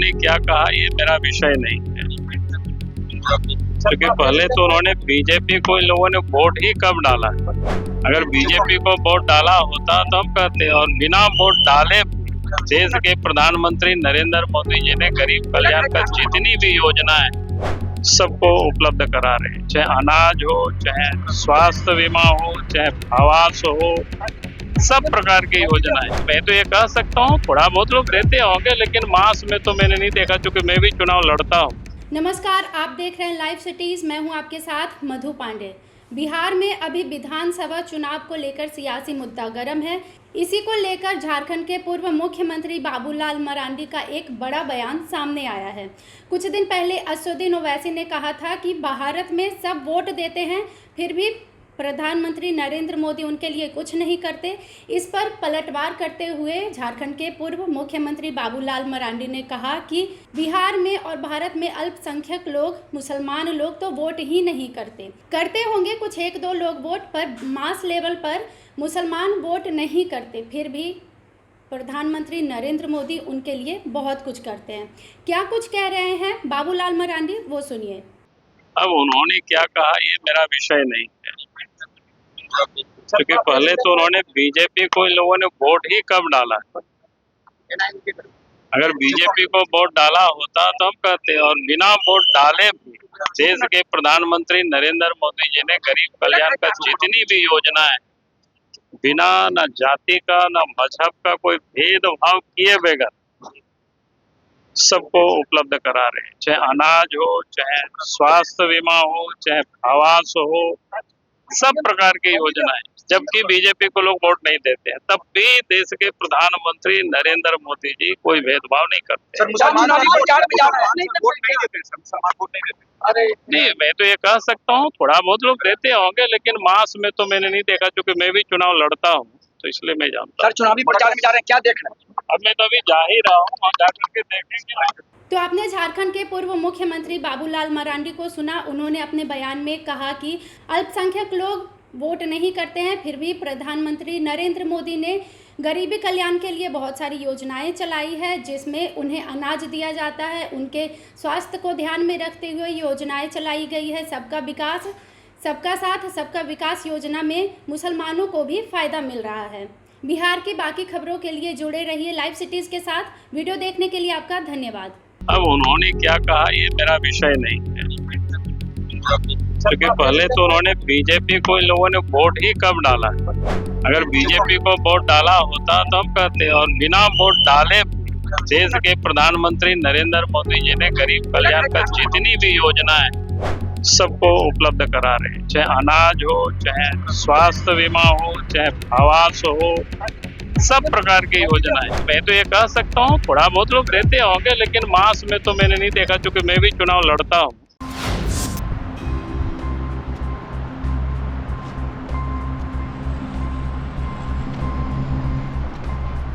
उन्होंने क्या कहा ये मेरा विषय नहीं है, क्योंकि पहले तो उन्होंने बीजेपी को इन लोगों ने वोट ही कब डाला। अगर बीजेपी को वोट डाला होता तो हम कहते, और बिना वोट डाले देश के प्रधानमंत्री नरेंद्र मोदी जी ने गरीब कल्याण का जितनी भी योजना है सबको उपलब्ध करा रहे हैं, चाहे अनाज हो, चाहे स्वास्थ्य बीमा हो, चाहे आवास हो, सब प्रकार की योजनाएं। मैं तो ये कह सकता हूँ थोड़ा बहुत लोग देते होंगे, लेकिन मास में तो मैंने नहीं देखा, क्योंकि मैं भी चुनाव लड़ता हूँ। नमस्कार, आप देख रहे हैं लाइव सिटीज। मैं हूं आपके साथ मधु पांडे। बिहार में अभी विधानसभा चुनाव को लेकर सियासी मुद्दा गर्म है। इसी को लेकर झारखंड के पूर्व मुख्यमंत्री बाबूलाल मरांडी का एक बड़ा बयान सामने आया है। कुछ दिन पहले असदुद्दीन ओवैसी ने कहा था कि भारत में सब वोट देते हैं, फिर भी प्रधानमंत्री नरेंद्र मोदी उनके लिए कुछ नहीं करते। इस पर पलटवार करते हुए झारखंड के पूर्व मुख्यमंत्री बाबूलाल मरांडी ने कहा कि बिहार में और भारत में अल्पसंख्यक लोग, मुसलमान लोग तो वोट ही नहीं करते होंगे कुछ एक दो लोग वोट, पर मास लेवल पर मुसलमान वोट नहीं करते, फिर भी प्रधानमंत्री नरेंद्र मोदी उनके लिए बहुत कुछ करते हैं। क्या कुछ कह रहे हैं बाबूलाल मरांडी, वो सुनिए। अब उन्होंने क्या कहा ये मेरा विषय नहीं है, क्योंकि पहले तो उन्होंने बीजेपी को इन लोगों ने वोट ही कब डाला। अगर बीजेपी को वोट डाला होता तो हम कहते, और बिना वोट डाले देश के प्रधानमंत्री नरेंद्र मोदी जी ने गरीब कल्याण का जितनी भी योजना है बिना न जाति का न मजहब का कोई भेदभाव किए बगैर सबको उपलब्ध करा रहे हैं, चाहे अनाज हो, चाहे स्वास्थ्य बीमा हो, चाहे आवास हो, सब प्रकार की योजनाएं। जबकि बीजेपी को लोग वोट नहीं देते हैं, तब भी देश के प्रधानमंत्री नरेंद्र मोदी जी कोई भेदभाव नहीं करते। नहीं, मैं तो ये कह सकता हूँ थोड़ा बहुत लोग देते होंगे, लेकिन मास में तो मैंने नहीं देखा, क्योंकि मैं भी चुनाव लड़ता हूँ, तो इसलिए मैं जानता हूँ। सर, चुनावी प्रचार में जा रहे हैं, क्या देख रहे हैं? अब मैं तो अभी जा ही रहा हूँ, वहाँ जाकर के देखेंगे। तो आपने झारखंड के पूर्व मुख्यमंत्री बाबूलाल मरांडी को सुना। उन्होंने अपने बयान में कहा कि अल्पसंख्यक लोग वोट नहीं करते हैं, फिर भी प्रधानमंत्री नरेंद्र मोदी ने गरीबी कल्याण के लिए बहुत सारी योजनाएं चलाई है, जिसमें उन्हें अनाज दिया जाता है। उनके स्वास्थ्य को ध्यान में रखते हुए योजनाएं चलाई गई है। सबका विकास, सबका साथ, सबका विकास योजना में मुसलमानों को भी फायदा मिल रहा है। बिहार की बाकी खबरों के लिए जुड़े रहिए लाइव सिटीज के साथ। वीडियो देखने के लिए आपका धन्यवाद। अब उन्होंने क्या कहा ये मेरा विषय नहीं है, क्योंकि पहले तो उन्होंने बीजेपी को इन लोगों ने वोट ही कब डाला। अगर बीजेपी को वोट डाला होता तो हम कहते, और बिना वोट डाले देश के प्रधानमंत्री नरेंद्र मोदी जी ने गरीब कल्याण का जितनी भी योजना है सबको उपलब्ध करा रहे हैं, चाहे अनाज हो, चाहे स्वास्थ्य बीमा हो, चाहे आवास हो, सब प्रकार की योजनाएं। मैं तो ये कह सकता हूँ थोड़ा बहुत लोग देते होंगे, लेकिन मास में तो मैंने नहीं देखा, क्योंकि मैं भी चुनाव लड़ता हूँ,